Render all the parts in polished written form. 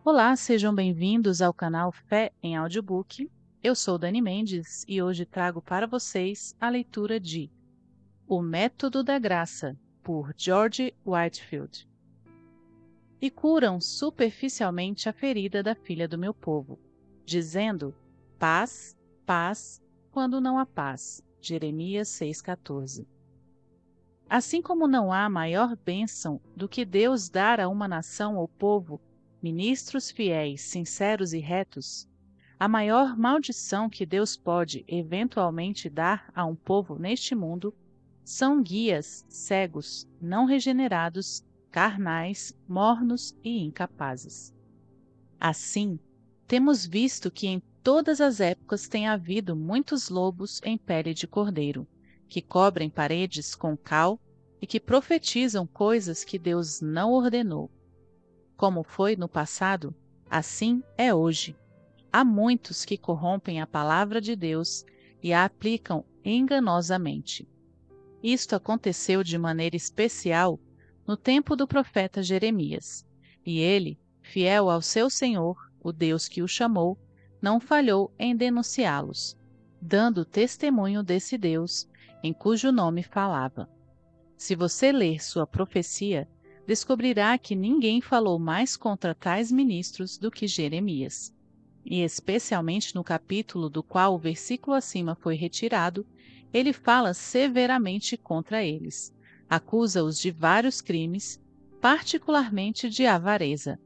Olá, sejam bem-vindos ao canal Fé em Audiobook. Eu sou Dani Mendes e hoje trago para vocês a leitura de O Método da Graça, por George Whitefield. E curam superficialmente a ferida da filha do meu povo, dizendo: paz, paz, quando não há paz. Jeremias 6,14. Assim como não há maior bênção do que Deus dar a uma nação ou povo ministros fiéis, sinceros e retos, a maior maldição que Deus pode eventualmente dar a um povo neste mundo são guias cegos, não regenerados, carnais, mornos e incapazes. Assim, temos visto que em todas as épocas tem havido muitos lobos em pele de cordeiro, que cobrem paredes com cal e que profetizam coisas que Deus não ordenou. Como foi no passado, assim é hoje. Há muitos que corrompem a palavra de Deus e a aplicam enganosamente. Isto aconteceu de maneira especial no tempo do profeta Jeremias, e ele, fiel ao seu Senhor, o Deus que o chamou, não falhou em denunciá-los, dando testemunho desse Deus em cujo nome falava. Se você ler sua profecia, descobrirá que ninguém falou mais contra tais ministros do que Jeremias. E especialmente no capítulo do qual o versículo acima foi retirado, ele fala severamente contra eles. Acusa-os de vários crimes, particularmente de avareza.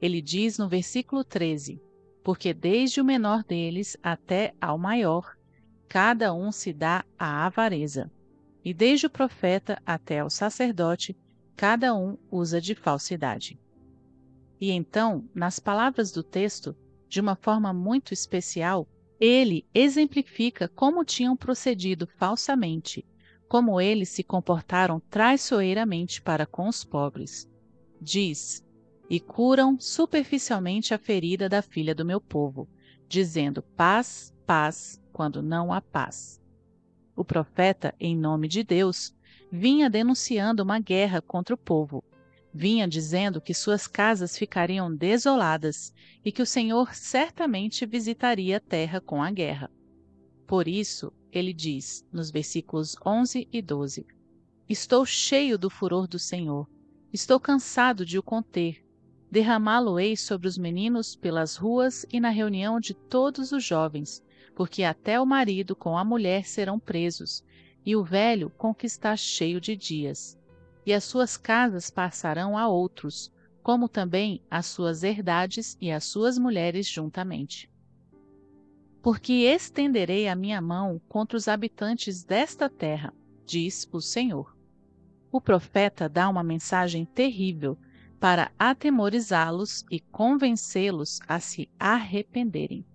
Ele diz no versículo 13: porque desde o menor deles até ao maior, cada um se dá à avareza. E desde o profeta até o sacerdote, cada um usa de falsidade. E então, nas palavras do texto, de uma forma muito especial, ele exemplifica como tinham procedido falsamente, como eles se comportaram traiçoeiramente para com os pobres. Diz: e curam superficialmente a ferida da filha do meu povo, dizendo paz, paz, quando não há paz. O profeta, em nome de Deus, vinha denunciando uma guerra contra o povo. Vinha dizendo que suas casas ficariam desoladas e que o Senhor certamente visitaria a terra com a guerra. Por isso, ele diz, nos versículos 11 e 12: estou cheio do furor do Senhor, estou cansado de o conter. Derramá-lo-ei sobre os meninos pelas ruas e na reunião de todos os jovens, porque até o marido com a mulher serão presos, e o velho com que está cheio de dias. E as suas casas passarão a outros, como também as suas herdades e as suas mulheres juntamente. Porque estenderei a minha mão contra os habitantes desta terra, diz o Senhor. O profeta dá uma mensagem terrível para atemorizá-los e convencê-los a se arrependerem.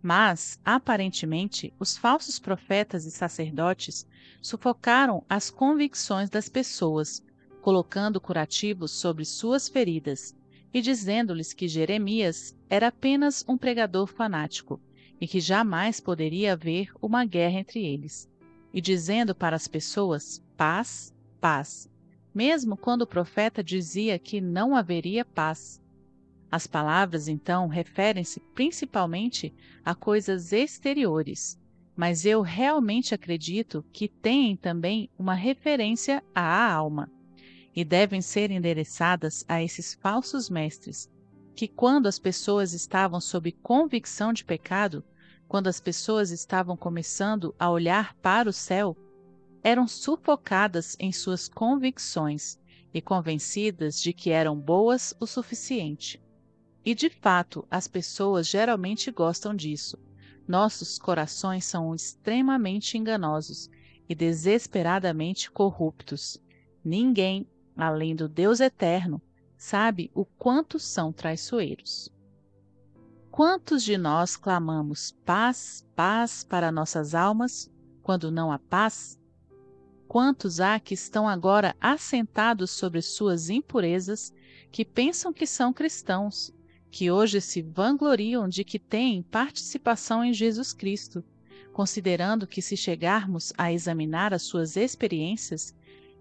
Mas, aparentemente, os falsos profetas e sacerdotes sufocaram as convicções das pessoas, colocando curativos sobre suas feridas e dizendo-lhes que Jeremias era apenas um pregador fanático e que jamais poderia haver uma guerra entre eles, e dizendo para as pessoas paz, paz, mesmo quando o profeta dizia que não haveria paz. As palavras, então, referem-se principalmente a coisas exteriores, mas eu realmente acredito que têm também uma referência à alma e devem ser endereçadas a esses falsos mestres, que quando as pessoas estavam sob convicção de pecado, quando as pessoas estavam começando a olhar para o céu, eram sufocadas em suas convicções e convencidas de que eram boas o suficiente. E de fato, as pessoas geralmente gostam disso. Nossos corações são extremamente enganosos e desesperadamente corruptos. Ninguém, além do Deus eterno, sabe o quanto são traiçoeiros. Quantos de nós clamamos paz, paz para nossas almas, quando não há paz? Quantos há que estão agora assentados sobre suas impurezas, que pensam que são cristãos, que hoje se vangloriam de que têm participação em Jesus Cristo, considerando que se chegarmos a examinar as suas experiências,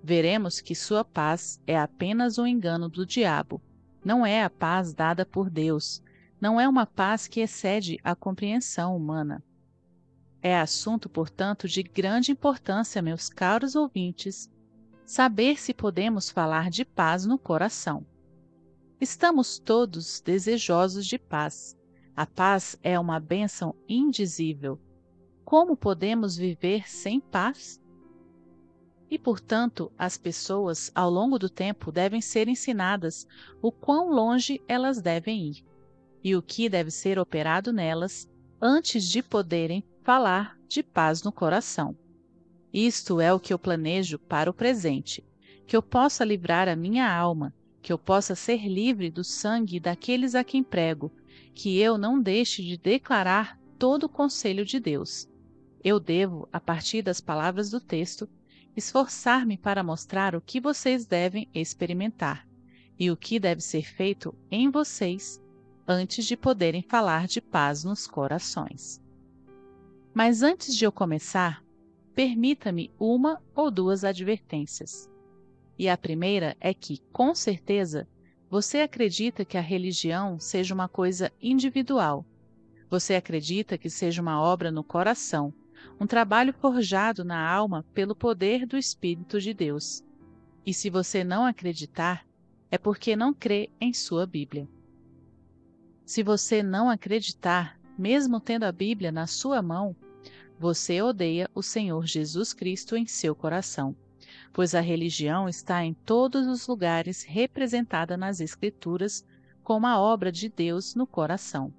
veremos que sua paz é apenas um engano do diabo, Não é a paz dada por Deus. Não é uma paz que excede a compreensão humana. É assunto, portanto, de grande importância, meus caros ouvintes, saber se podemos falar de paz no coração. Estamos todos desejosos de paz. A paz é uma bênção indizível. Como podemos viver sem paz? E, portanto, as pessoas, ao longo do tempo, devem ser ensinadas o quão longe elas devem ir e o que deve ser operado nelas antes de poderem falar de paz no coração. Isto é o que eu planejo para o presente, que eu possa livrar a minha alma, que eu possa ser livre do sangue daqueles a quem prego, que eu não deixe de declarar todo o conselho de Deus. Eu devo, a partir das palavras do texto, esforçar-me para mostrar o que vocês devem experimentar e o que deve ser feito em vocês antes de poderem falar de paz nos corações. Mas antes de eu começar, permita-me uma ou duas advertências. E a primeira é que, com certeza, você acredita que a religião seja uma coisa individual. Você acredita que seja uma obra no coração, um trabalho forjado na alma pelo poder do Espírito de Deus. E se você não acreditar, é porque não crê em sua Bíblia. Se você não acreditar, mesmo tendo a Bíblia na sua mão, você odeia o Senhor Jesus Cristo em seu coração, pois a religião está em todos os lugares representada nas Escrituras como a obra de Deus no coração.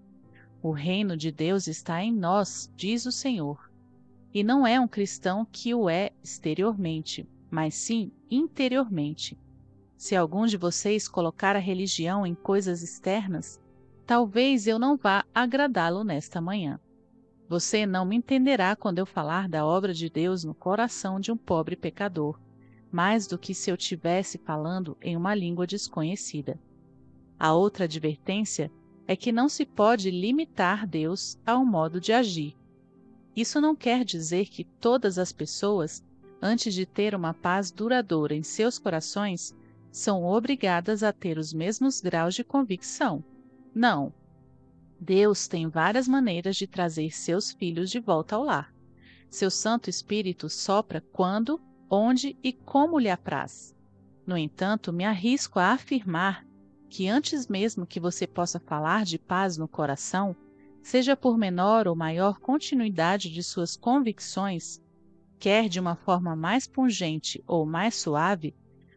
O reino de Deus está em nós, diz o Senhor. E não é um cristão que o é exteriormente, mas sim interiormente. Se algum de vocês colocar a religião em coisas externas, talvez eu não vá agradá-lo nesta manhã. Você não me entenderá quando eu falar da obra de Deus no coração de um pobre pecador, mais do que se eu estivesse falando em uma língua desconhecida. A outra advertência é que não se pode limitar Deus a um modo de agir. Isso não quer dizer que todas as pessoas, antes de ter uma paz duradoura em seus corações, são obrigadas a ter os mesmos graus de convicção. Não. Deus tem várias maneiras de trazer seus filhos de volta ao lar. Seu Santo Espírito sopra quando, onde e como lhe apraz. No entanto, me arrisco a afirmar que antes mesmo que você possa falar de paz no coração, seja por menor ou maior continuidade de suas convicções, quer de uma forma mais pungente ou mais suave,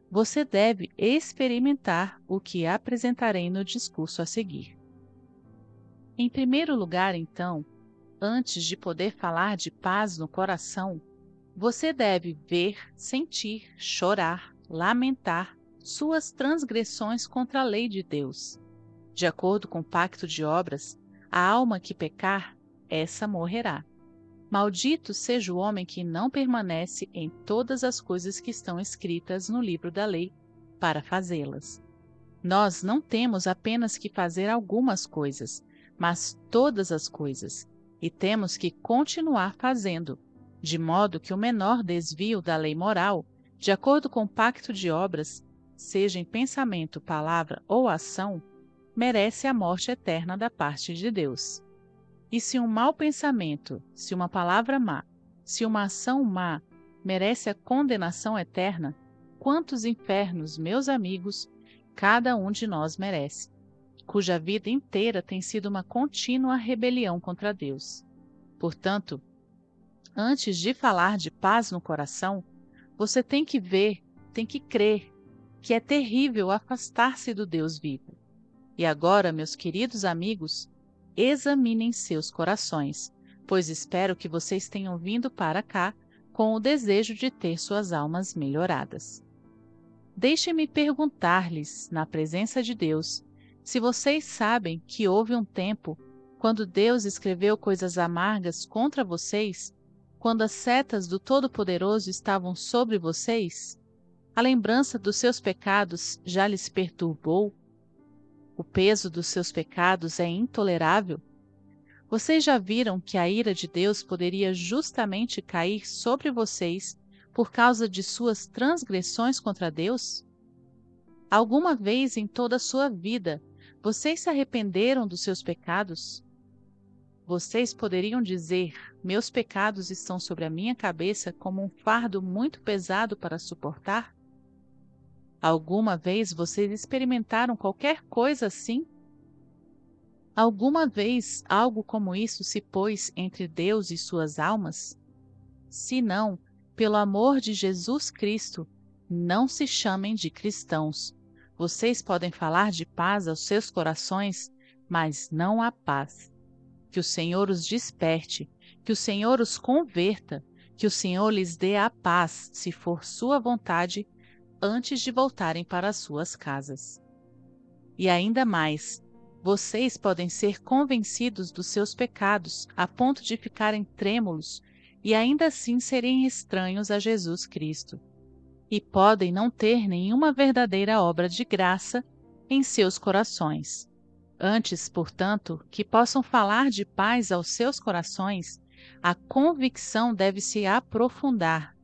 você deve experimentar o que apresentarei no discurso a seguir. Em primeiro lugar, então, antes de poder falar de paz no coração, você deve ver, sentir, chorar, lamentar suas transgressões contra a lei de Deus. De acordo com o pacto de obras, a alma que pecar, essa morrerá. Maldito seja o homem que não permanece em todas as coisas que estão escritas no livro da lei para fazê-las. Nós não temos apenas que fazer algumas coisas, mas todas as coisas, e temos que continuar fazendo, de modo que o menor desvio da lei moral, de acordo com o pacto de obras, seja em pensamento, palavra ou ação, merece a morte eterna da parte de Deus. E se um mau pensamento, se uma palavra má, se uma ação má merece a condenação eterna, quantos infernos, meus amigos, cada um de nós merece, cuja vida inteira tem sido uma contínua rebelião contra Deus. Portanto, antes de falar de paz no coração, você tem que ver, tem que crer que é terrível afastar-se do Deus vivo. E agora, meus queridos amigos, examinem seus corações, pois espero que vocês tenham vindo para cá com o desejo de ter suas almas melhoradas. Deixem-me perguntar-lhes, na presença de Deus, se vocês sabem que houve um tempo quando Deus escreveu coisas amargas contra vocês, quando as setas do Todo-Poderoso estavam sobre vocês? A lembrança dos seus pecados já lhes perturbou? O peso dos seus pecados é intolerável? Vocês já viram que a ira de Deus poderia justamente cair sobre vocês por causa de suas transgressões contra Deus? Alguma vez em toda a sua vida, vocês se arrependeram dos seus pecados? Vocês poderiam dizer: meus pecados estão sobre a minha cabeça como um fardo muito pesado para suportar? Alguma vez vocês experimentaram qualquer coisa assim? Alguma vez algo como isso se pôs entre Deus e suas almas? Se não, pelo amor de Jesus Cristo, não se chamem de cristãos. Vocês podem falar de paz aos seus corações, mas não há paz. Que o Senhor os desperte, que o Senhor os converta, que o Senhor lhes dê a paz, se for sua vontade, antes de voltarem para as suas casas. E ainda mais, vocês podem ser convencidos dos seus pecados a ponto de ficarem trêmulos e ainda assim serem estranhos a Jesus Cristo. E podem não ter nenhuma verdadeira obra de graça em seus corações. Antes, portanto, que possam falar de paz aos seus corações, a convicção deve se aprofundar.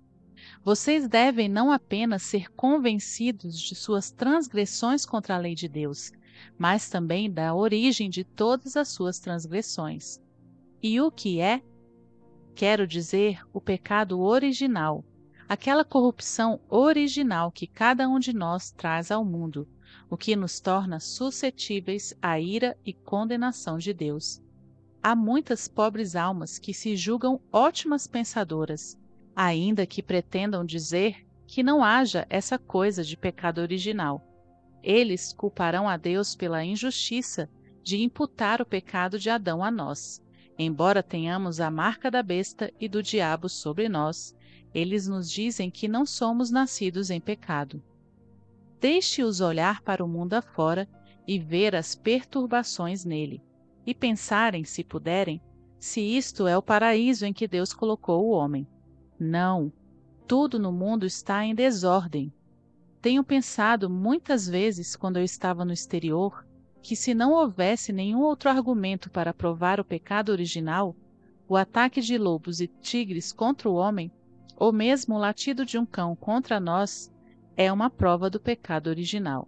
Vocês devem não apenas ser convencidos de suas transgressões contra a lei de Deus, mas também da origem de todas as suas transgressões. E o que é? Quero dizer, o pecado original, aquela corrupção original que cada um de nós traz ao mundo, o que nos torna suscetíveis à ira e condenação de Deus. Há muitas pobres almas que se julgam ótimas pensadoras, ainda que pretendam dizer que não haja essa coisa de pecado original. Eles culparão a Deus pela injustiça de imputar o pecado de Adão a nós. Embora tenhamos a marca da besta e do diabo sobre nós, eles nos dizem que não somos nascidos em pecado. Deixe-os olhar para o mundo afora e ver as perturbações nele, e pensarem, se puderem, se isto é o paraíso em que Deus colocou o homem. Não, tudo no mundo está em desordem. Tenho pensado muitas vezes, quando eu estava no exterior, que se não houvesse nenhum outro argumento para provar o pecado original, o ataque de lobos e tigres contra o homem, ou mesmo o latido de um cão contra nós, é uma prova do pecado original.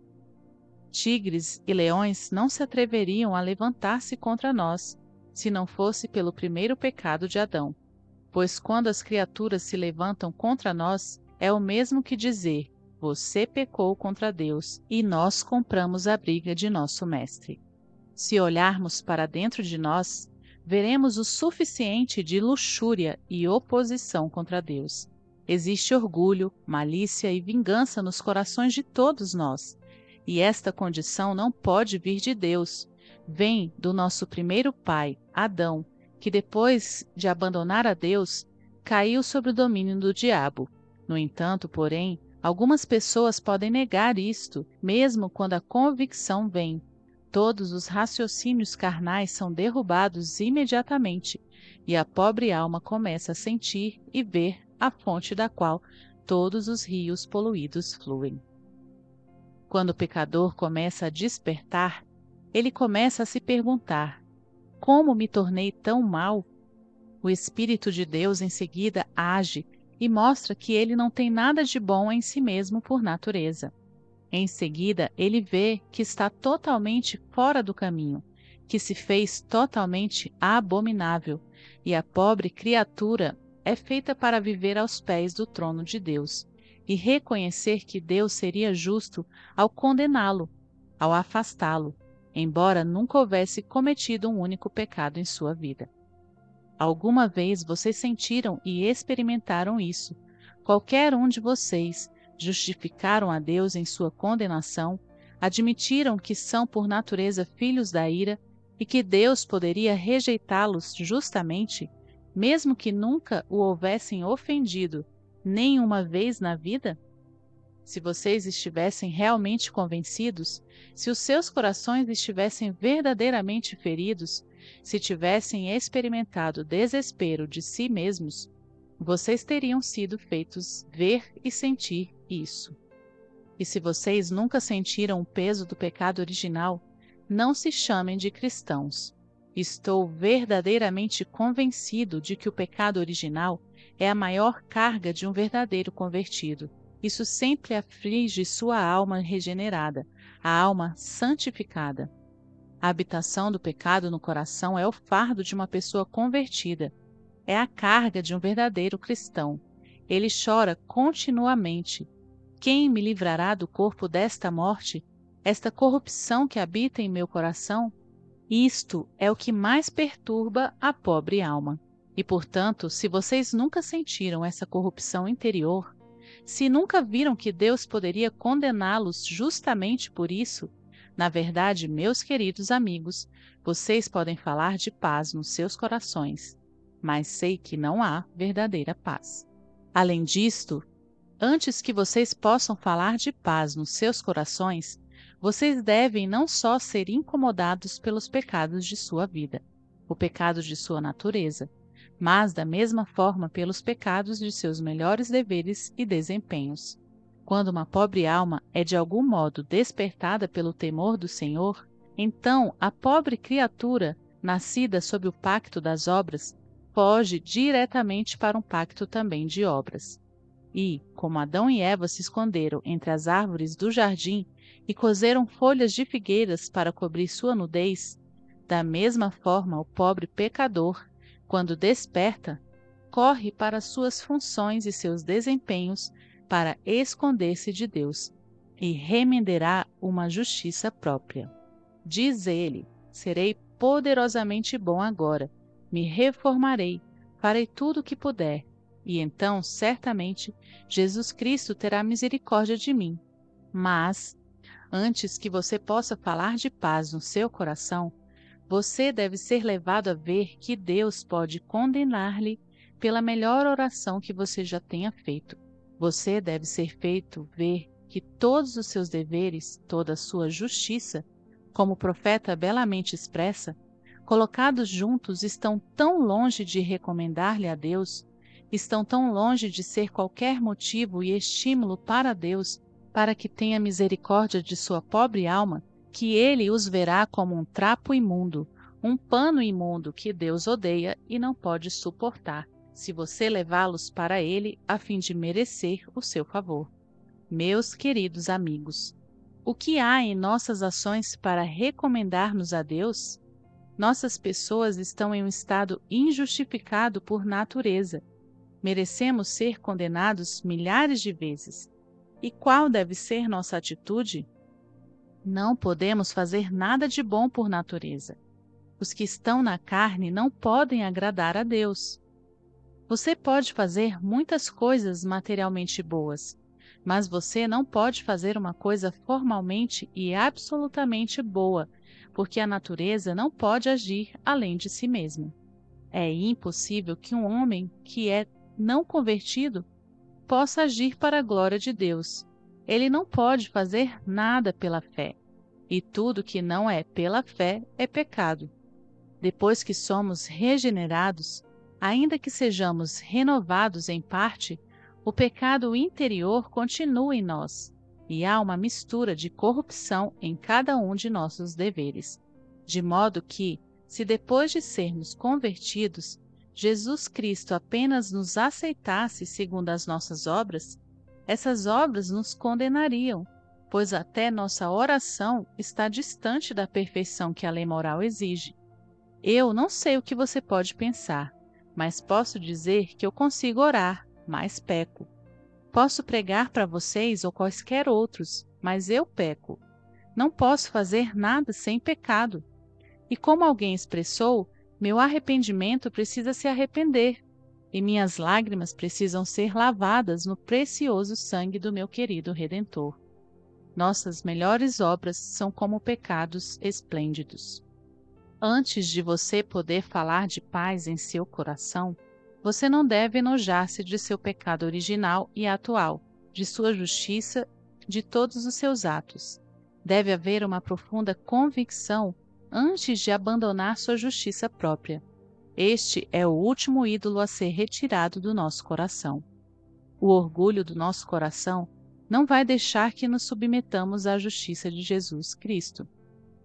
Tigres e leões não se atreveriam a levantar-se contra nós, se não fosse pelo primeiro pecado de Adão. Pois quando as criaturas se levantam contra nós, é o mesmo que dizer: você pecou contra Deus e nós compramos a briga de nosso mestre. Se olharmos para dentro de nós, veremos o suficiente de luxúria e oposição contra Deus. Existe orgulho, malícia e vingança nos corações de todos nós, e esta condição não pode vir de Deus. Vem do nosso primeiro pai, Adão, que depois de abandonar a Deus, caiu sob o domínio do diabo. No entanto, porém, algumas pessoas podem negar isto, mesmo quando a convicção vem. Todos os raciocínios carnais são derrubados imediatamente, e a pobre alma começa a sentir e ver a fonte da qual todos os rios poluídos fluem. Quando o pecador começa a despertar, ele começa a se perguntar: como me tornei tão mau? O Espírito de Deus em seguida age e mostra que ele não tem nada de bom em si mesmo por natureza. Em seguida, ele vê que está totalmente fora do caminho, que se fez totalmente abominável, e a pobre criatura é feita para viver aos pés do trono de Deus e reconhecer que Deus seria justo ao condená-lo, ao afastá-lo, embora nunca houvesse cometido um único pecado em sua vida. Alguma vez vocês sentiram e experimentaram isso. Qualquer um de vocês justificaram a Deus em sua condenação, admitiram que são por natureza filhos da ira e que Deus poderia rejeitá-los justamente, mesmo que nunca o houvessem ofendido nem uma vez na vida? Se vocês estivessem realmente convencidos, se os seus corações estivessem verdadeiramente feridos, se tivessem experimentado o desespero de si mesmos, vocês teriam sido feitos ver e sentir isso. E se vocês nunca sentiram o peso do pecado original, não se chamem de cristãos. Estou verdadeiramente convencido de que o pecado original é a maior carga de um verdadeiro convertido. Isso sempre aflige sua alma regenerada, a alma santificada. A habitação do pecado no coração é o fardo de uma pessoa convertida, é a carga de um verdadeiro cristão. Ele chora continuamente: quem me livrará do corpo desta morte, esta corrupção que habita em meu coração? Isto é o que mais perturba a pobre alma. E, portanto, se vocês nunca sentiram essa corrupção interior, se nunca viram que Deus poderia condená-los justamente por isso, na verdade, meus queridos amigos, vocês podem falar de paz nos seus corações, mas sei que não há verdadeira paz. Além disto, antes que vocês possam falar de paz nos seus corações, vocês devem não só ser incomodados pelos pecados de sua vida, o pecado de sua natureza, mas da mesma forma pelos pecados de seus melhores deveres e desempenhos. Quando uma pobre alma é de algum modo despertada pelo temor do Senhor, então a pobre criatura, nascida sob o pacto das obras, foge diretamente para um pacto também de obras. E, como Adão e Eva se esconderam entre as árvores do jardim e coseram folhas de figueiras para cobrir sua nudez, da mesma forma o pobre pecador, quando desperta, corre para suas funções e seus desempenhos para esconder-se de Deus e remenderá uma justiça própria. Diz ele: serei poderosamente bom agora, me reformarei, farei tudo o que puder, e então, certamente, Jesus Cristo terá misericórdia de mim. Mas, antes que você possa falar de paz no seu coração, você deve ser levado a ver que Deus pode condenar-lhe pela melhor oração que você já tenha feito. Você deve ser feito ver que todos os seus deveres, toda a sua justiça, como o profeta belamente expressa, colocados juntos, estão tão longe de recomendar-lhe a Deus, estão tão longe de ser qualquer motivo e estímulo para Deus, para que tenha misericórdia de sua pobre alma, que ele os verá como um trapo imundo, um pano imundo que Deus odeia e não pode suportar, se você levá-los para ele a fim de merecer o seu favor. Meus queridos amigos, o que há em nossas ações para recomendar-nos a Deus? Nossas pessoas estão em um estado injustificado por natureza. Merecemos ser condenados milhares de vezes. E qual deve ser nossa atitude? Não podemos fazer nada de bom por natureza. Os que estão na carne não podem agradar a Deus. Você pode fazer muitas coisas materialmente boas, mas você não pode fazer uma coisa formalmente e absolutamente boa, porque a natureza não pode agir além de si mesma. É impossível que um homem que é não convertido possa agir para a glória de Deus. Ele não pode fazer nada pela fé, e tudo que não é pela fé é pecado. Depois que somos regenerados, ainda que sejamos renovados em parte, o pecado interior continua em nós, e há uma mistura de corrupção em cada um de nossos deveres. De modo que, se depois de sermos convertidos, Jesus Cristo apenas nos aceitasse segundo as nossas obras, essas obras nos condenariam, pois até nossa oração está distante da perfeição que a lei moral exige. Eu não sei o que você pode pensar, mas posso dizer que eu consigo orar, mas peco. Posso pregar para vocês ou quaisquer outros, mas eu peco. Não posso fazer nada sem pecado. E como alguém expressou, meu arrependimento precisa se arrepender, e minhas lágrimas precisam ser lavadas no precioso sangue do meu querido Redentor. Nossas melhores obras são como pecados esplêndidos. Antes de você poder falar de paz em seu coração, você não deve enojar-se de seu pecado original e atual, de sua justiça, de todos os seus atos. Deve haver uma profunda convicção antes de abandonar sua justiça própria. Este é o último ídolo a ser retirado do nosso coração. O orgulho do nosso coração não vai deixar que nos submetamos à justiça de Jesus Cristo.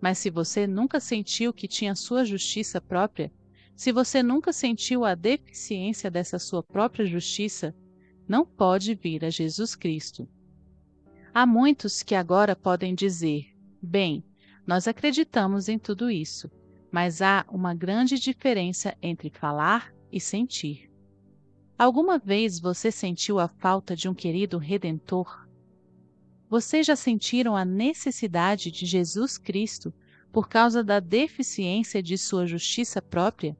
Mas se você nunca sentiu que tinha sua justiça própria, se você nunca sentiu a deficiência dessa sua própria justiça, não pode vir a Jesus Cristo. Há muitos que agora podem dizer: bem, nós acreditamos em tudo isso, mas há uma grande diferença entre falar e sentir. Alguma vez você sentiu a falta de um querido redentor? Vocês já sentiram a necessidade de Jesus Cristo por causa da deficiência de sua justiça própria?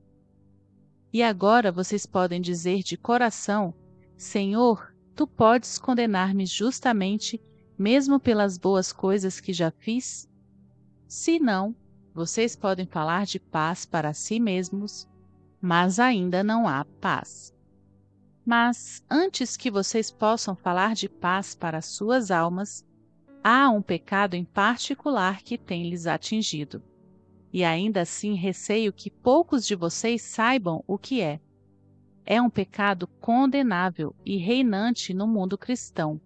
E agora vocês podem dizer de coração: Senhor, tu podes condenar-me justamente, mesmo pelas boas coisas que já fiz? Se não, vocês podem falar de paz para si mesmos, mas ainda não há paz. Mas antes que vocês possam falar de paz para suas almas, há um pecado em particular que tem lhes atingido. E ainda assim receio que poucos de vocês saibam o que é. É um pecado condenável e reinante no mundo cristão.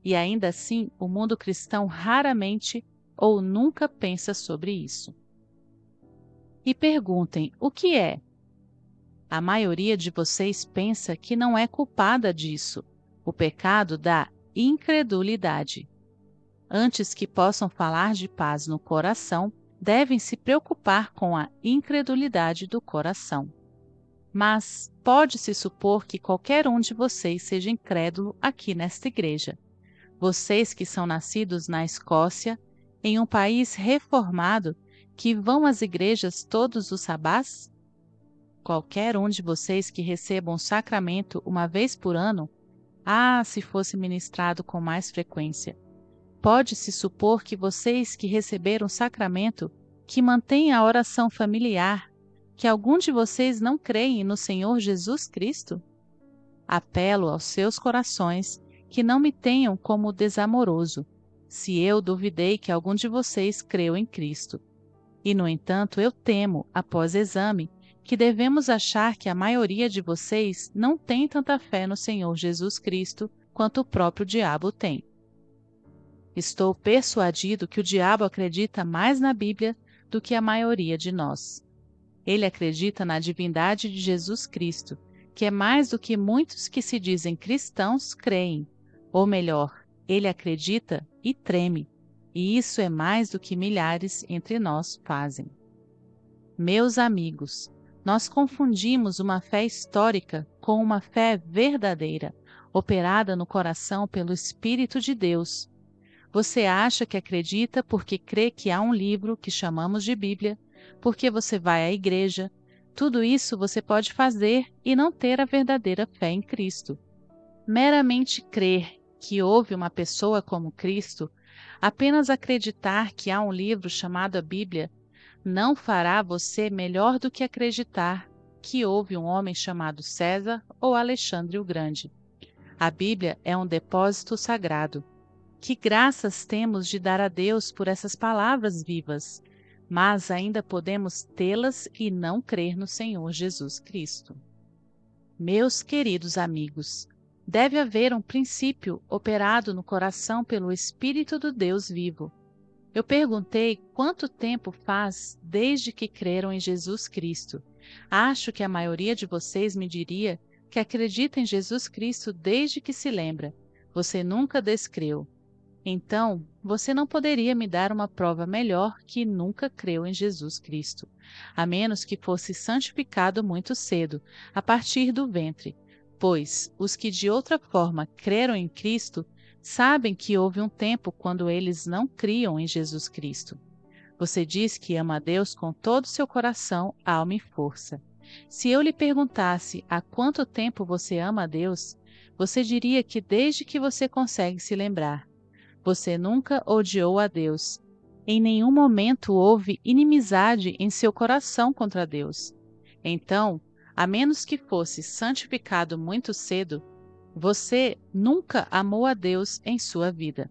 E ainda assim, o mundo cristão raramente ou nunca pensa sobre isso. E perguntem: o que é? A maioria de vocês pensa que não é culpada disso, o pecado da incredulidade. Antes que possam falar de paz no coração, devem se preocupar com a incredulidade do coração. Mas pode-se supor que qualquer um de vocês seja incrédulo aqui nesta igreja. Vocês que são nascidos na Escócia, em um país reformado, que vão às igrejas todos os sabás? Qualquer um de vocês que receba um sacramento uma vez por ano, se fosse ministrado com mais frequência. Pode-se supor que vocês que receberam o sacramento, que mantêm a oração familiar, que algum de vocês não creem no Senhor Jesus Cristo? Apelo aos seus corações que não me tenham como desamoroso, se eu duvidei que algum de vocês creu em Cristo. E, no entanto, eu temo, após exame, que devemos achar que a maioria de vocês não tem tanta fé no Senhor Jesus Cristo quanto o próprio diabo tem. Estou persuadido que o diabo acredita mais na Bíblia do que a maioria de nós. Ele acredita na divindade de Jesus Cristo, que é mais do que muitos que se dizem cristãos creem. Ou melhor, ele acredita e treme, e isso é mais do que milhares entre nós fazem. Meus amigos, nós confundimos uma fé histórica com uma fé verdadeira, operada no coração pelo Espírito de Deus. Você acha que acredita porque crê que há um livro que chamamos de Bíblia, porque você vai à igreja. Tudo isso você pode fazer e não ter a verdadeira fé em Cristo. Meramente crer que houve uma pessoa como Cristo, apenas acreditar que há um livro chamado a Bíblia, não fará você melhor do que acreditar que houve um homem chamado César ou Alexandre o Grande. A Bíblia é um depósito sagrado. Que graças temos de dar a Deus por essas palavras vivas, mas ainda podemos tê-las e não crer no Senhor Jesus Cristo. Meus queridos amigos, deve haver um princípio operado no coração pelo Espírito do Deus vivo. Eu perguntei quanto tempo faz desde que creram em Jesus Cristo. Acho que a maioria de vocês me diria que acredita em Jesus Cristo desde que se lembra. Você nunca descreu. Então, você não poderia me dar uma prova melhor que nunca creu em Jesus Cristo, a menos que fosse santificado muito cedo, a partir do ventre, pois os que de outra forma creram em Cristo sabem que houve um tempo quando eles não criam em Jesus Cristo. Você diz que ama a Deus com todo o seu coração, alma e força. Se eu lhe perguntasse há quanto tempo você ama a Deus, você diria que desde que você consegue se lembrar. Você nunca odiou a Deus. Em nenhum momento houve inimizade em seu coração contra Deus. Então, a menos que fosse santificado muito cedo, você nunca amou a Deus em sua vida.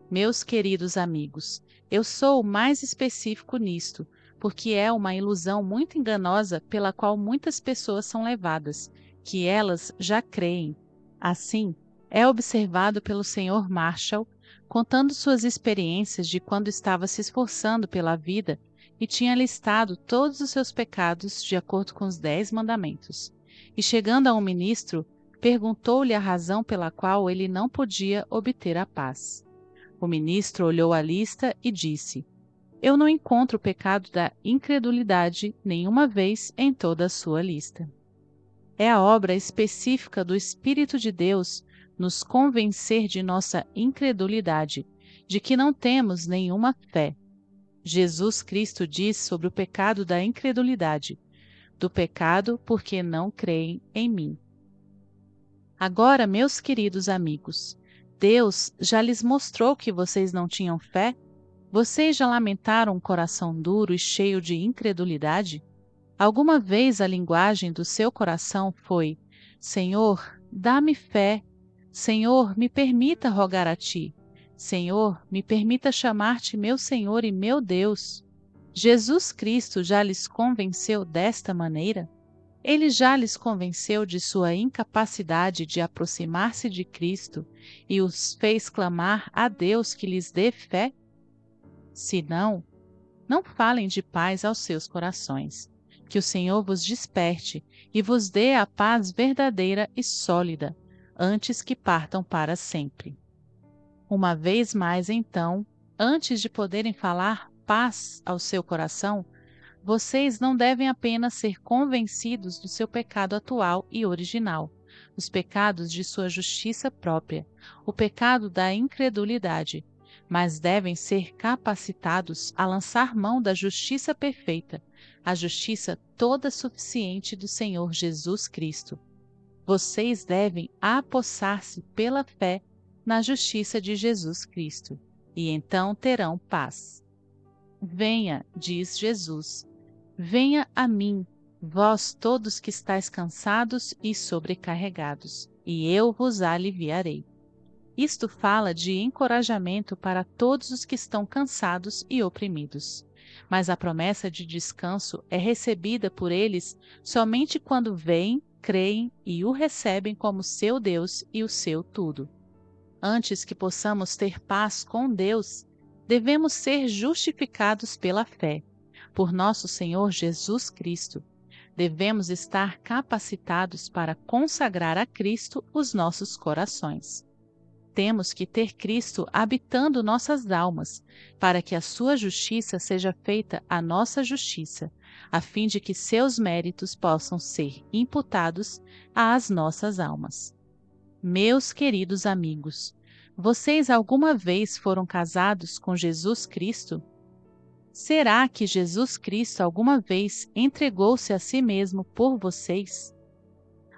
Meus queridos amigos, eu sou mais específico nisto, porque é uma ilusão muito enganosa pela qual muitas pessoas são levadas, que elas já creem. Assim, é observado pelo Sr. Marshall, contando suas experiências de quando estava se esforçando pela vida e tinha listado todos os seus pecados de acordo com os 10 mandamentos. E chegando a um ministro, perguntou-lhe a razão pela qual ele não podia obter a paz. O ministro olhou a lista e disse: Eu não encontro o pecado da incredulidade nenhuma vez em toda a sua lista. É a obra específica do Espírito de Deus nos convencer de nossa incredulidade, de que não temos nenhuma fé. Jesus Cristo diz sobre o pecado da incredulidade: do pecado porque não creem em mim. Agora, meus queridos amigos, Deus já lhes mostrou que vocês não tinham fé? Vocês já lamentaram um coração duro e cheio de incredulidade? Alguma vez a linguagem do seu coração foi: Senhor, dá-me fé. Senhor, me permita rogar a ti. Senhor, me permita chamar-te meu Senhor e meu Deus. Jesus Cristo já lhes convenceu desta maneira? Ele já lhes convenceu de sua incapacidade de aproximar-se de Cristo e os fez clamar a Deus que lhes dê fé? Se não, não falem de paz aos seus corações. Que o Senhor vos desperte e vos dê a paz verdadeira e sólida, antes que partam para sempre. Uma vez mais, então, antes de poderem falar paz ao seu coração, vocês não devem apenas ser convencidos do seu pecado atual e original, os pecados de sua justiça própria, o pecado da incredulidade, mas devem ser capacitados a lançar mão da justiça perfeita, a justiça toda suficiente do Senhor Jesus Cristo. Vocês devem apossar-se pela fé na justiça de Jesus Cristo, e então terão paz. Venha, diz Jesus, venha a mim, vós todos que estáis cansados e sobrecarregados, e eu vos aliviarei. Isto fala de encorajamento para todos os que estão cansados e oprimidos. Mas a promessa de descanso é recebida por eles somente quando veem, creem e o recebem como seu Deus e o seu tudo. Antes que possamos ter paz com Deus, devemos ser justificados pela fé, por nosso Senhor Jesus Cristo. Devemos estar capacitados para consagrar a Cristo os nossos corações. Temos que ter Cristo habitando nossas almas, para que a sua justiça seja feita a nossa justiça, a fim de que seus méritos possam ser imputados às nossas almas. Meus queridos amigos, vocês alguma vez foram casados com Jesus Cristo? Será que Jesus Cristo alguma vez entregou-se a si mesmo por vocês?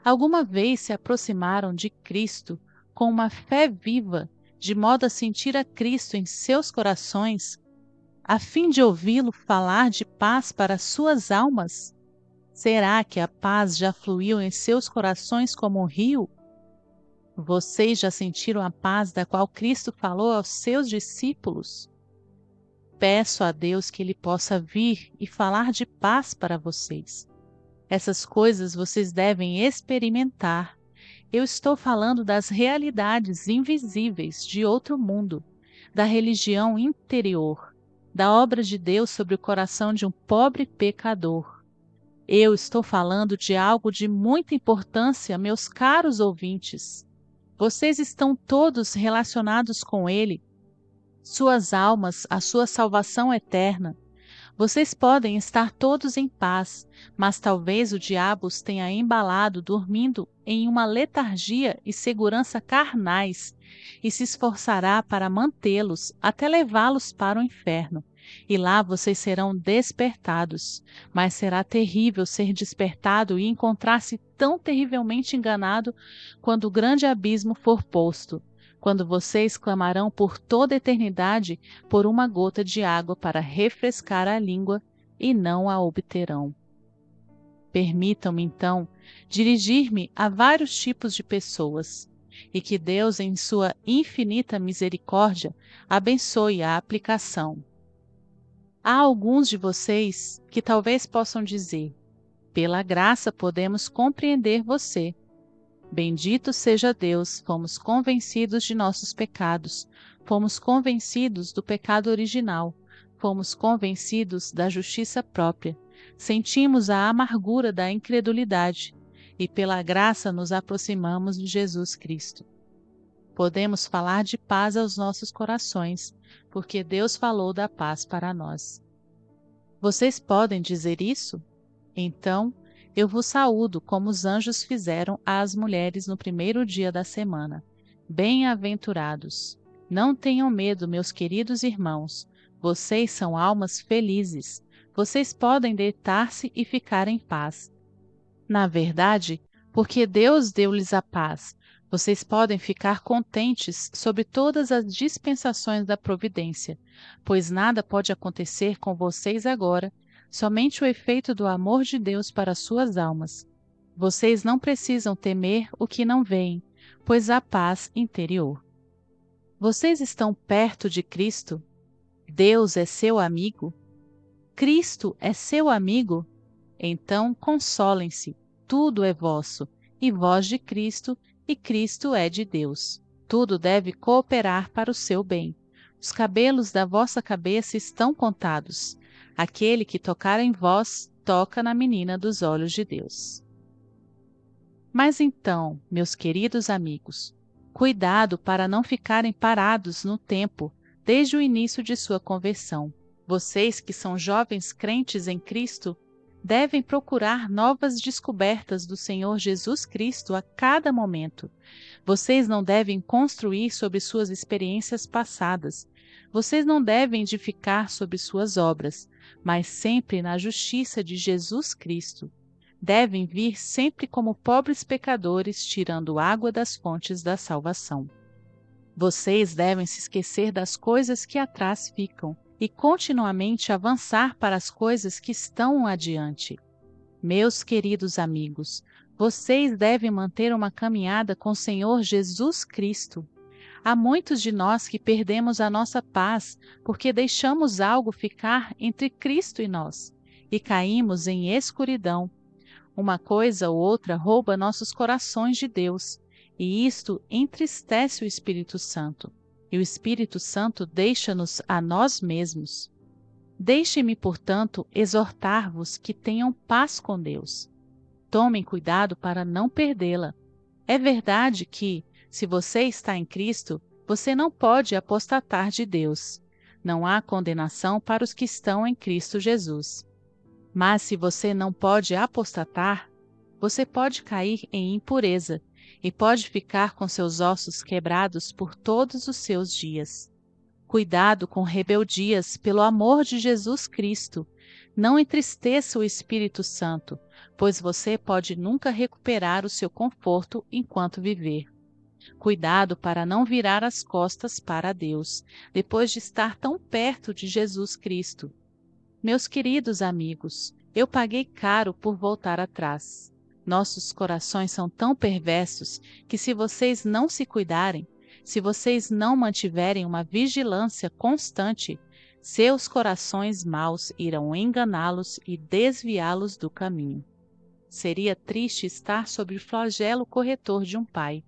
Alguma vez se aproximaram de Cristo com uma fé viva, de modo a sentir a Cristo em seus corações, a fim de ouvi-lo falar de paz para suas almas? Será que a paz já fluiu em seus corações como um rio? Vocês já sentiram a paz da qual Cristo falou aos seus discípulos? Peço a Deus que Ele possa vir e falar de paz para vocês. Essas coisas vocês devem experimentar. Eu estou falando das realidades invisíveis de outro mundo, da religião interior, da obra de Deus sobre o coração de um pobre pecador. Eu estou falando de algo de muita importância, meus caros ouvintes. Vocês estão todos relacionados com Ele, suas almas, a sua salvação eterna. Vocês podem estar todos em paz, mas talvez o diabo os tenha embalado dormindo em uma letargia e segurança carnais, e se esforçará para mantê-los até levá-los para o inferno. E lá vocês serão despertados. Mas será terrível ser despertado e encontrar-se tão terrivelmente enganado quando o grande abismo for posto, quando vocês clamarão por toda a eternidade por uma gota de água para refrescar a língua e não a obterão. Permitam-me, então, dirigir-me a vários tipos de pessoas, e que Deus, em sua infinita misericórdia, abençoe a aplicação. Há alguns de vocês que talvez possam dizer: pela graça podemos compreender você. Bendito seja Deus, fomos convencidos de nossos pecados, fomos convencidos do pecado original, fomos convencidos da justiça própria, sentimos a amargura da incredulidade. e pela graça nos aproximamos de Jesus Cristo. Podemos falar de paz aos nossos corações, porque Deus falou da paz para nós. Vocês podem dizer isso? Então, eu vos saúdo como os anjos fizeram às mulheres no primeiro dia da semana. Bem-aventurados! Não tenham medo, meus queridos irmãos. Vocês são almas felizes. Vocês podem deitar-se e ficar em paz. Na verdade, porque Deus deu-lhes a paz, vocês podem ficar contentes sobre todas as dispensações da providência, pois nada pode acontecer com vocês agora, somente o efeito do amor de Deus para suas almas. Vocês não precisam temer o que não veem, pois há paz interior. Vocês estão perto de Cristo? Deus é seu amigo? Cristo é seu amigo? Então consolem-se, tudo é vosso, e vós de Cristo, e Cristo é de Deus. Tudo deve cooperar para o seu bem. Os cabelos da vossa cabeça estão contados. Aquele que tocar em vós, toca na menina dos olhos de Deus. Mas então, meus queridos amigos, cuidado para não ficarem parados no tempo desde o início de sua conversão. Vocês que são jovens crentes em Cristo, devem procurar novas descobertas do Senhor Jesus Cristo a cada momento. Vocês não devem construir sobre suas experiências passadas. Vocês não devem edificar sobre suas obras, mas sempre na justiça de Jesus Cristo. Devem vir sempre como pobres pecadores, tirando água das fontes da salvação. Vocês devem se esquecer das coisas que atrás ficam e continuamente avançar para as coisas que estão adiante. Meus queridos amigos, vocês devem manter uma caminhada com o Senhor Jesus Cristo. Há muitos de nós que perdemos a nossa paz porque deixamos algo ficar entre Cristo e nós e caímos em escuridão. Uma coisa ou outra rouba nossos corações de Deus, e isto entristece o Espírito Santo. E o Espírito Santo deixa-nos a nós mesmos. Deixem-me, portanto, exortar-vos que tenham paz com Deus. Tomem cuidado para não perdê-la. É verdade que, se você está em Cristo, você não pode apostatar de Deus. Não há condenação para os que estão em Cristo Jesus. Mas se você não pode apostatar, você pode cair em impureza e pode ficar com seus ossos quebrados por todos os seus dias. Cuidado com rebeldias pelo amor de Jesus Cristo. Não entristeça o Espírito Santo, pois você pode nunca recuperar o seu conforto enquanto viver. Cuidado para não virar as costas para Deus, depois de estar tão perto de Jesus Cristo. Meus queridos amigos, eu paguei caro por voltar atrás. Nossos corações são tão perversos que, se vocês não se cuidarem, se vocês não mantiverem uma vigilância constante, seus corações maus irão enganá-los e desviá-los do caminho. Seria triste estar sob o flagelo corretor de um pai.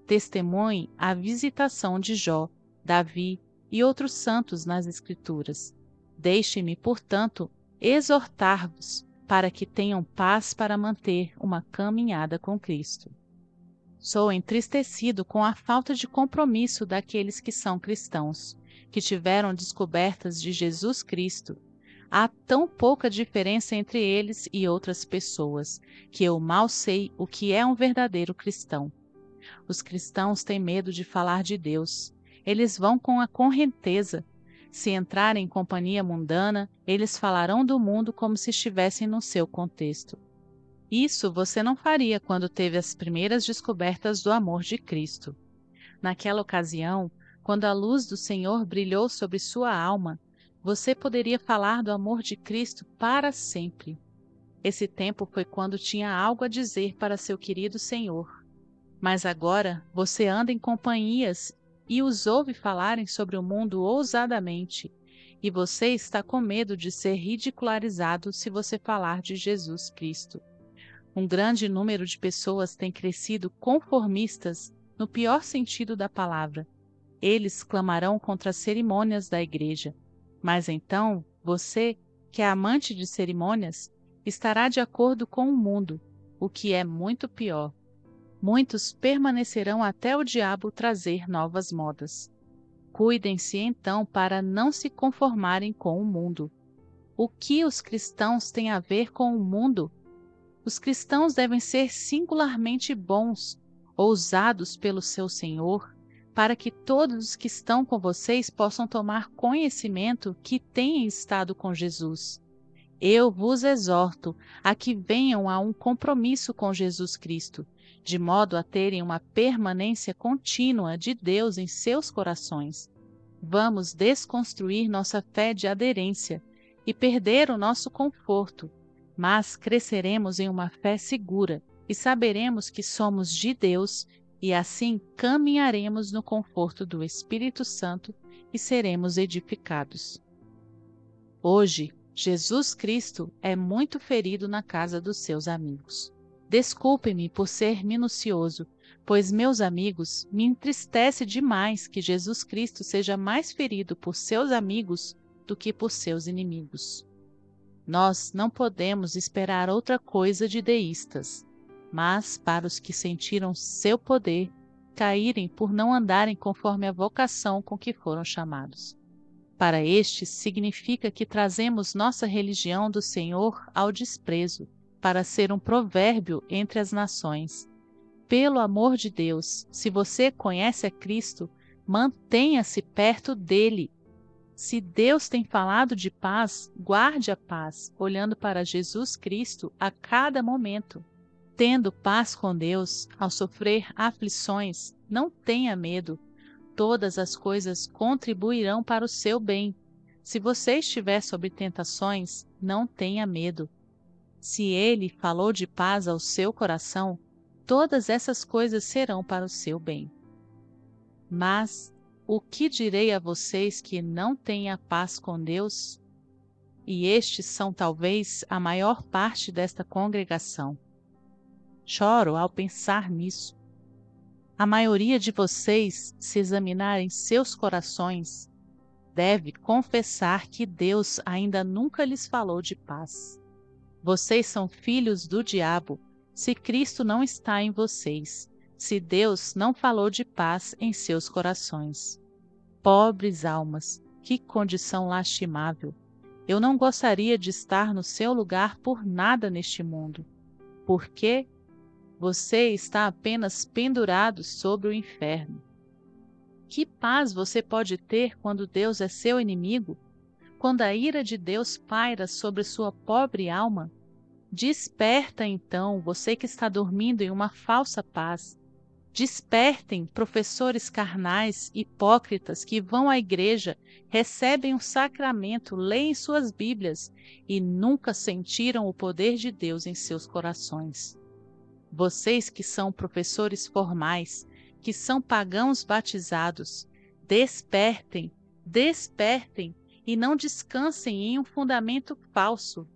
Testemunhe a visitação de Jó, Davi e outros santos nas Escrituras. Deixe-me, portanto, exortar-vos para que tenham paz para manter uma caminhada com Cristo. Sou entristecido com a falta de compromisso daqueles que são cristãos, que tiveram descobertas de Jesus Cristo. Há tão pouca diferença entre eles e outras pessoas, que eu mal sei o que é um verdadeiro cristão. Os cristãos têm medo de falar de Deus. Eles vão com a correnteza. Se entrarem em companhia mundana, eles falarão do mundo como se estivessem no seu contexto. Isso você não faria quando teve as primeiras descobertas do amor de Cristo. Naquela ocasião, quando a luz do Senhor brilhou sobre sua alma, você poderia falar do amor de Cristo para sempre. Esse tempo foi quando tinha algo a dizer para seu querido Senhor. Mas agora você anda em companhias e os ouve falarem sobre o mundo ousadamente, e você está com medo de ser ridicularizado se você falar de Jesus Cristo. Um grande número de pessoas tem crescido conformistas no pior sentido da palavra. Eles clamarão contra as cerimônias da igreja, mas então você, que é amante de cerimônias, estará de acordo com o mundo. o que é muito pior. Muitos permanecerão até o diabo trazer novas modas. Cuidem-se então para não se conformarem com o mundo. O que os cristãos têm a ver com o mundo? Os cristãos devem ser singularmente bons, ousados pelo seu Senhor, para que todos os que estão com vocês possam tomar conhecimento que têm estado com Jesus. Eu vos exorto a que venham a um compromisso com Jesus Cristo, de modo a terem uma permanência contínua de Deus em seus corações. Vamos desconstruir nossa fé de aderência e perder o nosso conforto, mas cresceremos em uma fé segura e saberemos que somos de Deus e assim caminharemos no conforto do Espírito Santo e seremos edificados. Hoje, Jesus Cristo é muito ferido na casa dos seus amigos. Desculpe-me por ser minucioso, pois, meus amigos, me entristece demais que Jesus Cristo seja mais ferido por seus amigos do que por seus inimigos. Nós não podemos esperar outra coisa de deístas, mas para os que sentiram seu poder caírem por não andarem conforme a vocação com que foram chamados. Para estes, significa que trazemos nossa religião do Senhor ao desprezo, para ser um provérbio entre as nações. Pelo amor de Deus, se você conhece a Cristo, mantenha-se perto dele. Se Deus tem falado de paz, guarde a paz, olhando para Jesus Cristo a cada momento. Tendo paz com Deus, ao sofrer aflições, não tenha medo. Todas as coisas contribuirão para o seu bem. Se você estiver sob tentações, não tenha medo. Se Ele falou de paz ao seu coração, todas essas coisas serão para o seu bem. Mas o que direi a vocês que não têm a paz com Deus? E estes são talvez a maior parte desta congregação. Choro ao pensar nisso. A maioria de vocês, se examinarem seus corações, deve confessar que Deus ainda nunca lhes falou de paz. Vocês são filhos do diabo, se Cristo não está em vocês, se Deus não falou de paz em seus corações. Pobres almas, que condição lastimável! Eu não gostaria de estar no seu lugar por nada neste mundo. Por quê? Você está apenas pendurado sobre o inferno. Que paz você pode ter quando Deus é seu inimigo? Quando a ira de Deus paira sobre sua pobre alma? Desperta então, você que está dormindo em uma falsa paz. Despertem, professores carnais, hipócritas, que vão à igreja, recebem o sacramento, leem suas Bíblias e nunca sentiram o poder de Deus em seus corações. Vocês que são professores formais, que são pagãos batizados, despertem, despertem e não descansem em um fundamento falso.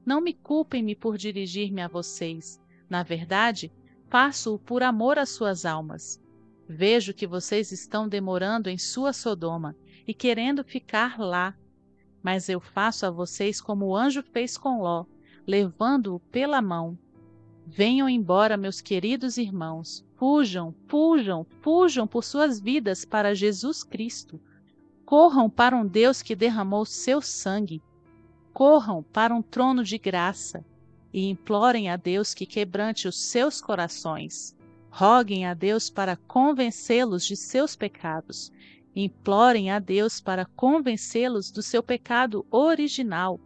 Não me culpem-me por dirigir-me a vocês. Na verdade, faço-o por amor às suas almas. Vejo que vocês estão demorando em sua Sodoma e querendo ficar lá. Mas eu faço a vocês como o anjo fez com Ló, levando-o pela mão. Venham embora, meus queridos irmãos. Fujam, fujam, fujam por suas vidas para Jesus Cristo. Corram para um Deus que derramou seu sangue. Corram para um trono de graça e implorem a Deus que quebrante os seus corações. Roguem a Deus para convencê-los de seus pecados. Implorem a Deus para convencê-los do seu pecado original.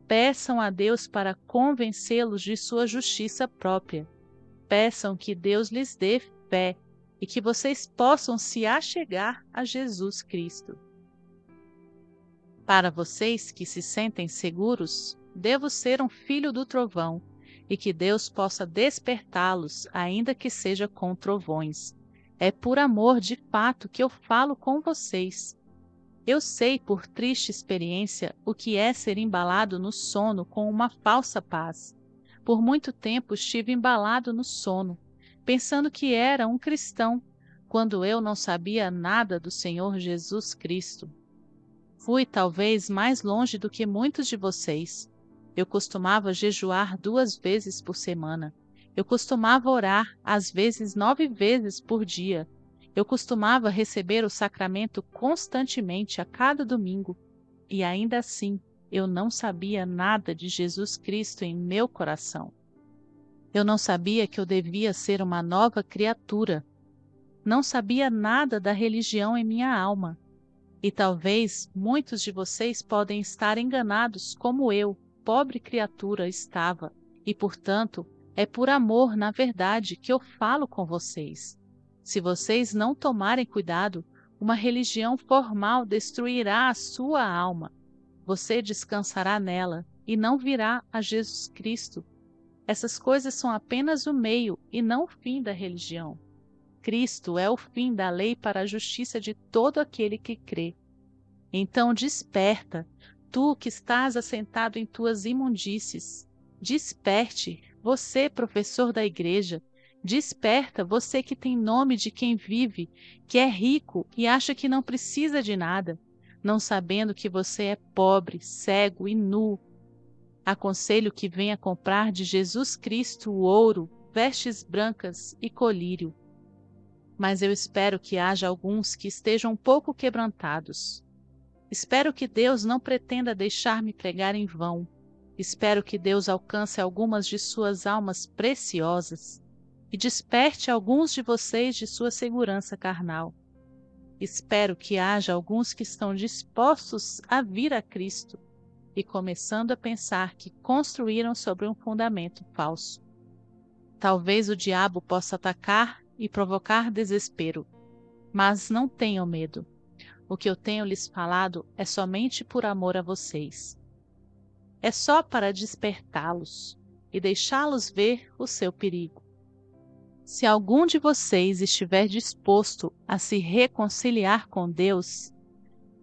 Peçam a Deus para convencê-los de sua justiça própria. Peçam que Deus lhes dê fé e que vocês possam se achegar a Jesus Cristo. Para vocês que se sentem seguros, devo ser um filho do trovão e que Deus possa despertá-los, ainda que seja com trovões. É por amor de fato que eu falo com vocês. Eu sei por triste experiência o que é ser embalado no sono com uma falsa paz. Por muito tempo estive embalado no sono, pensando que era um cristão, quando eu não sabia nada do Senhor Jesus Cristo. Fui talvez mais longe do que muitos de vocês. Eu costumava jejuar 2 vezes por semana Eu costumava orar, às vezes 9 vezes por dia. Eu costumava receber o sacramento constantemente a cada domingo. E ainda assim, eu não sabia nada de Jesus Cristo em meu coração. Eu não sabia que eu devia ser uma nova criatura. Não sabia nada da religião em minha alma. E talvez muitos de vocês podem estar enganados como eu, pobre criatura, estava. E, portanto, é por amor, na verdade, que eu falo com vocês. Se vocês não tomarem cuidado, uma religião formal destruirá a sua alma. Você descansará nela e não virá a Jesus Cristo. Essas coisas são apenas o meio e não o fim da religião. Cristo é o fim da lei para a justiça de todo aquele que crê. Então desperta, tu que estás assentado em tuas imundícies. Desperte, você, professor da igreja. Desperta, você que tem nome de quem vive, que é rico e acha que não precisa de nada, não sabendo que você é pobre, cego e nu. Aconselho que venha comprar de Jesus Cristo o ouro, vestes brancas e colírio. Mas eu espero que haja alguns que estejam um pouco quebrantados. Espero que Deus não pretenda deixar-me pregar em vão. Espero que Deus alcance algumas de suas almas preciosas e desperte alguns de vocês de sua segurança carnal. Espero que haja alguns que estão dispostos a vir a Cristo e começando a pensar que construíram sobre um fundamento falso. Talvez o diabo possa atacar e provocar desespero, mas não tenham medo. O que eu tenho lhes falado é somente por amor a vocês. É só para despertá-los e deixá-los ver o seu perigo. Se algum de vocês estiver disposto a se reconciliar com Deus,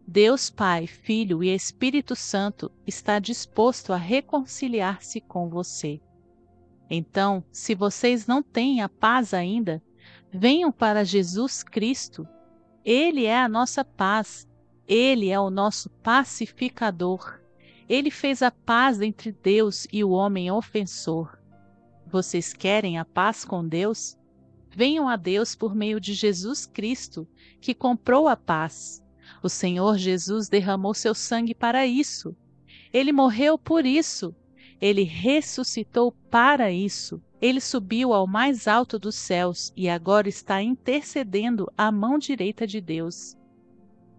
Deus Pai, Filho e Espírito Santo está disposto a reconciliar-se com você. Então, se vocês não têm a paz ainda, venham para Jesus Cristo. Ele é a nossa paz. Ele é o nosso pacificador. Ele fez a paz entre Deus e o homem ofensor. Vocês querem a paz com Deus? Venham a Deus por meio de Jesus Cristo, que comprou a paz. O Senhor Jesus derramou seu sangue para isso. Ele morreu por isso. Ele ressuscitou para isso. Ele subiu ao mais alto dos céus e agora está intercedendo à mão direita de Deus.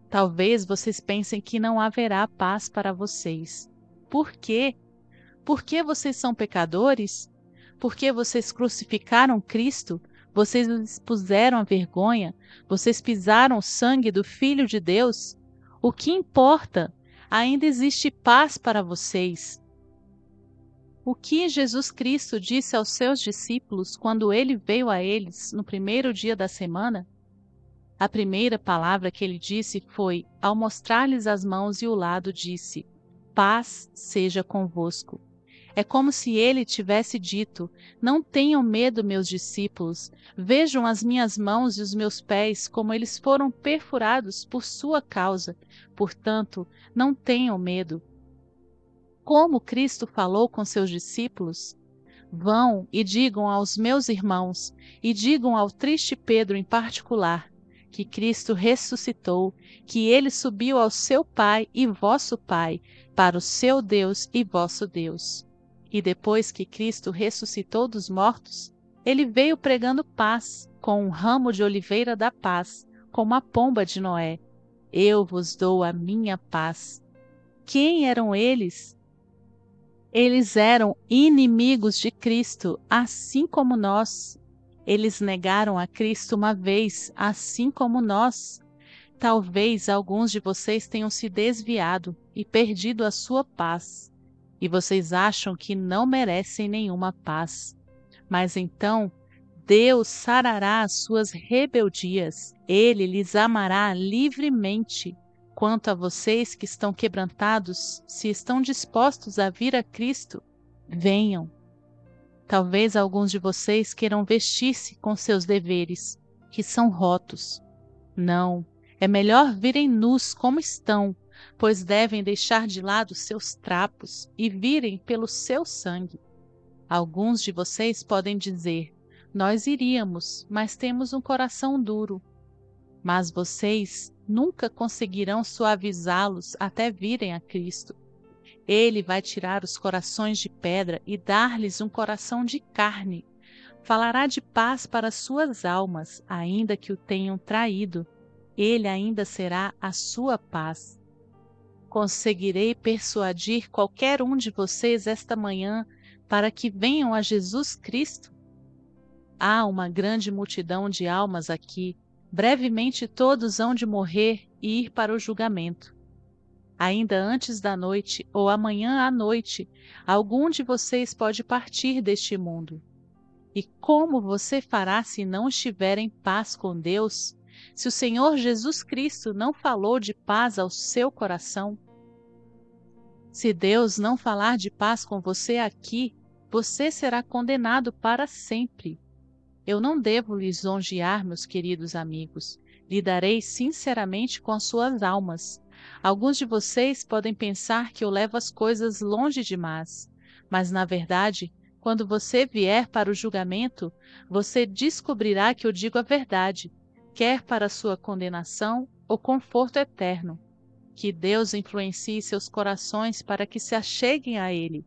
Talvez vocês pensem que não haverá paz para vocês. Por quê? Porque vocês são pecadores? Porque vocês crucificaram Cristo? Vocês os expuseram à vergonha? Vocês pisaram o sangue do Filho de Deus? O que importa? Ainda existe paz para vocês. O que Jesus Cristo disse aos seus discípulos quando ele veio a eles no primeiro dia da semana? A primeira palavra que ele disse foi, ao mostrar-lhes as mãos e o lado, disse: paz seja convosco. É como se ele tivesse dito: não tenham medo, meus discípulos, vejam as minhas mãos e os meus pés como eles foram perfurados por sua causa, portanto, não tenham medo. Como Cristo falou com seus discípulos? Vão e digam aos meus irmãos, e digam ao triste Pedro em particular, que Cristo ressuscitou, que ele subiu ao seu Pai e vosso Pai, para o seu Deus e vosso Deus. E depois que Cristo ressuscitou dos mortos, ele veio pregando paz, com um ramo de oliveira da paz, como a pomba de Noé. Eu vos dou a minha paz. Quem eram eles? Eles eram inimigos de Cristo, assim como nós. Eles negaram a Cristo uma vez, assim como nós. Talvez alguns de vocês tenham se desviado e perdido a sua paz, e vocês acham que não merecem nenhuma paz. Mas então, Deus sarará as suas rebeldias. Ele lhes amará livremente. Quanto a vocês que estão quebrantados, se estão dispostos a vir a Cristo, venham. Talvez alguns de vocês queiram vestir-se com seus deveres, que são rotos. Não, é melhor virem nus como estão, pois devem deixar de lado seus trapos e virem pelo seu sangue. Alguns de vocês podem dizer: nós iríamos, mas temos um coração duro. Mas vocês nunca conseguirão suavizá-los até virem a Cristo. Ele vai tirar os corações de pedra e dar-lhes um coração de carne. Falará de paz para suas almas, ainda que o tenham traído. Ele ainda será a sua paz. Conseguirei persuadir qualquer um de vocês esta manhã para que venham a Jesus Cristo? Há uma grande multidão de almas aqui. Brevemente todos hão de morrer e ir para o julgamento. Ainda antes da noite ou amanhã à noite, algum de vocês pode partir deste mundo. E como você fará se não estiver em paz com Deus, se o Senhor Jesus Cristo não falou de paz ao seu coração? Se Deus não falar de paz com você aqui, você será condenado para sempre. Eu não devo lisonjear, meus queridos amigos. Lidarei sinceramente com as suas almas. Alguns de vocês podem pensar que eu levo as coisas longe demais, mas na verdade, quando você vier para o julgamento, você descobrirá que eu digo a verdade, quer para a sua condenação ou conforto eterno. Que Deus influencie seus corações para que se acheguem a Ele.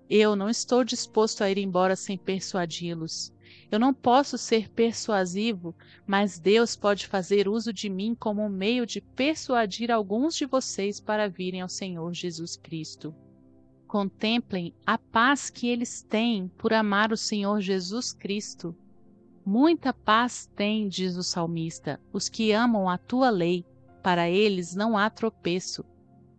Eu não estou disposto a ir embora sem persuadi-los. Eu não posso ser persuasivo, mas Deus pode fazer uso de mim como um meio de persuadir alguns de vocês para virem ao Senhor Jesus Cristo. Contemplem a paz que eles têm por amar o Senhor Jesus Cristo. Muita paz têm, diz o salmista, os que amam a tua lei. Para eles não há tropeço.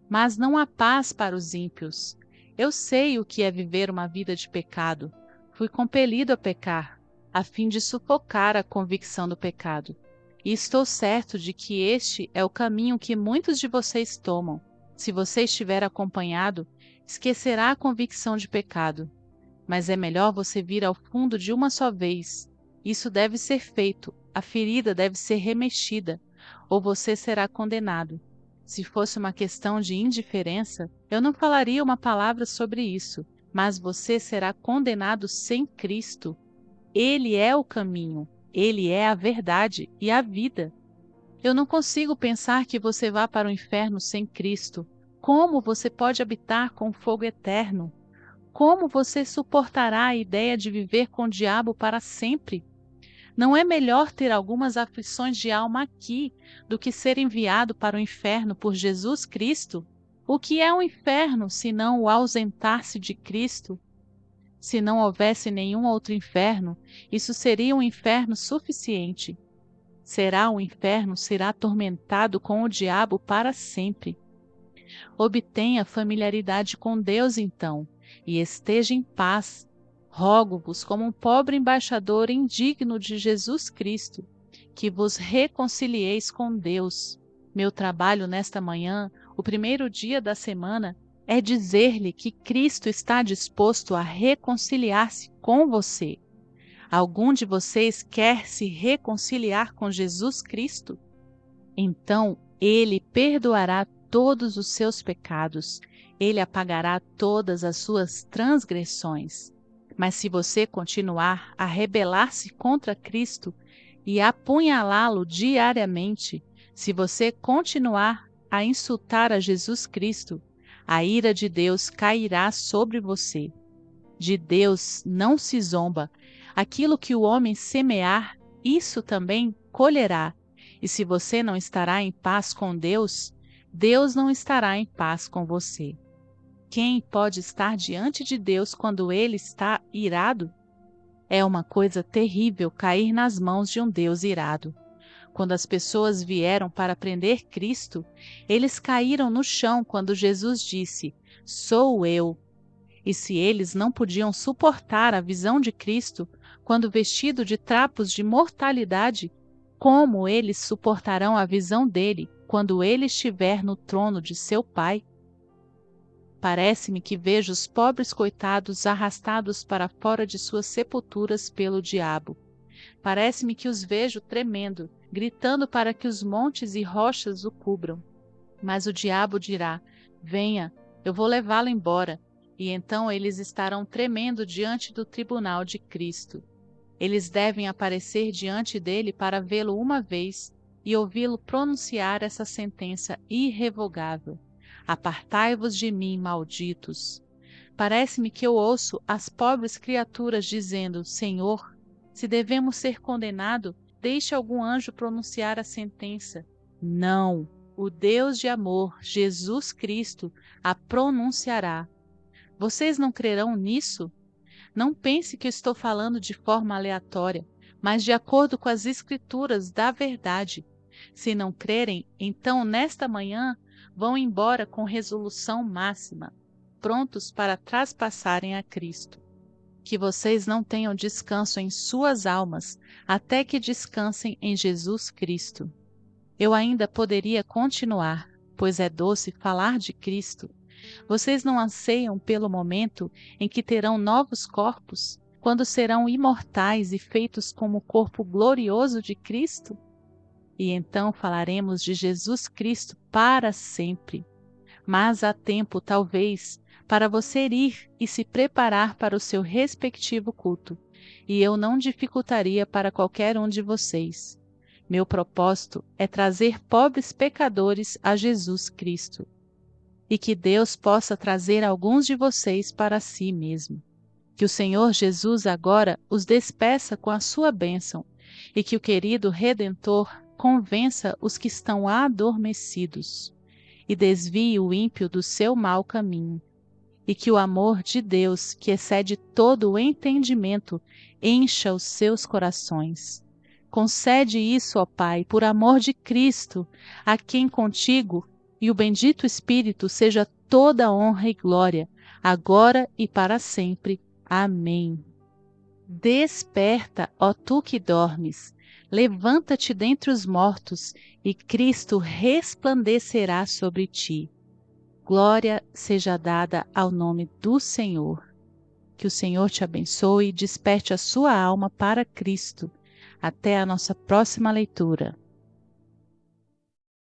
Mas não há paz para os ímpios. Eu sei o que é viver uma vida de pecado. Fui compelido a pecar, a fim de sufocar a convicção do pecado. E estou certo de que este é o caminho que muitos de vocês tomam. Se você estiver acompanhado, esquecerá a convicção de pecado. Mas é melhor você vir ao fundo de uma só vez. Isso deve ser feito, a ferida deve ser remexida, ou você será condenado. Se fosse uma questão de indiferença, eu não falaria uma palavra sobre isso, mas você será condenado sem Cristo. Ele é o caminho, ele é a verdade e a vida. Eu não consigo pensar que você vá para o inferno sem Cristo. Como você pode habitar com o fogo eterno? Como você suportará a ideia de viver com o diabo para sempre? Não é melhor ter algumas aflições de alma aqui do que ser enviado para o inferno por Jesus Cristo? O que é um inferno senão o ausentar-se de Cristo? Se não houvesse nenhum outro inferno, isso seria um inferno suficiente. Será um inferno ser atormentado com o diabo para sempre. Obtenha familiaridade com Deus então, e esteja em paz. Rogo-vos, como um pobre embaixador indigno de Jesus Cristo, que vos reconcilieis com Deus. Meu trabalho nesta manhã, o primeiro dia da semana, é dizer-lhe que Cristo está disposto a reconciliar-se com você. Algum de vocês quer se reconciliar com Jesus Cristo? Então Ele perdoará todos os seus pecados, Ele apagará todas as suas transgressões. Mas se você continuar a rebelar-se contra Cristo e apunhalá-lo diariamente, se você continuar a insultar a Jesus Cristo, a ira de Deus cairá sobre você. De Deus não se zomba. Aquilo que o homem semear, isso também colherá. E se você não estará em paz com Deus, Deus não estará em paz com você. Quem pode estar diante de Deus quando ele está irado? É uma coisa terrível cair nas mãos de um Deus irado. Quando as pessoas vieram para prender Cristo, eles caíram no chão quando Jesus disse: "Sou eu". E se eles não podiam suportar a visão de Cristo, quando vestido de trapos de mortalidade, como eles suportarão a visão dele quando ele estiver no trono de seu Pai? Parece-me que vejo os pobres coitados arrastados para fora de suas sepulturas pelo diabo. Parece-me que os vejo tremendo, gritando para que os montes e rochas o cubram. Mas o diabo dirá: "Venha, eu vou levá-lo embora", e então eles estarão tremendo diante do tribunal de Cristo. Eles devem aparecer diante dele para vê-lo uma vez e ouvi-lo pronunciar essa sentença irrevogável: Apartai-vos de mim, malditos. Parece-me que eu ouço as pobres criaturas dizendo: Senhor, se devemos ser condenados, deixe algum anjo pronunciar a sentença. Não, o Deus de amor, Jesus Cristo, a pronunciará. Vocês não crerão nisso? Não pense que eu estou falando de forma aleatória, mas de acordo com as Escrituras da verdade. Se não crerem, então nesta manhã vão embora com resolução máxima, prontos para traspassarem a Cristo. Que vocês não tenham descanso em suas almas, até que descansem em Jesus Cristo. Eu ainda poderia continuar, pois é doce falar de Cristo. Vocês não anseiam pelo momento em que terão novos corpos, quando serão imortais e feitos como o corpo glorioso de Cristo? E então falaremos de Jesus Cristo para sempre. Mas há tempo, talvez, para você ir e se preparar para o seu respectivo culto, e eu não dificultaria para qualquer um de vocês. Meu propósito é trazer pobres pecadores a Jesus Cristo, e que Deus possa trazer alguns de vocês para si mesmo. Que o Senhor Jesus agora os despeça com a sua bênção, e que o querido Redentor convença os que estão adormecidos e desvie o ímpio do seu mau caminho, e que o amor de Deus, que excede todo o entendimento, encha os seus corações. Concede isso, ó Pai, por amor de Cristo, a quem contigo e o bendito Espírito seja toda honra e glória, agora e para sempre. Amém. Desperta, ó tu que dormes, levanta-te dentre os mortos, e Cristo resplandecerá sobre ti. Glória seja dada ao nome do Senhor. Que o Senhor te abençoe e desperte a sua alma para Cristo. Até a nossa próxima leitura.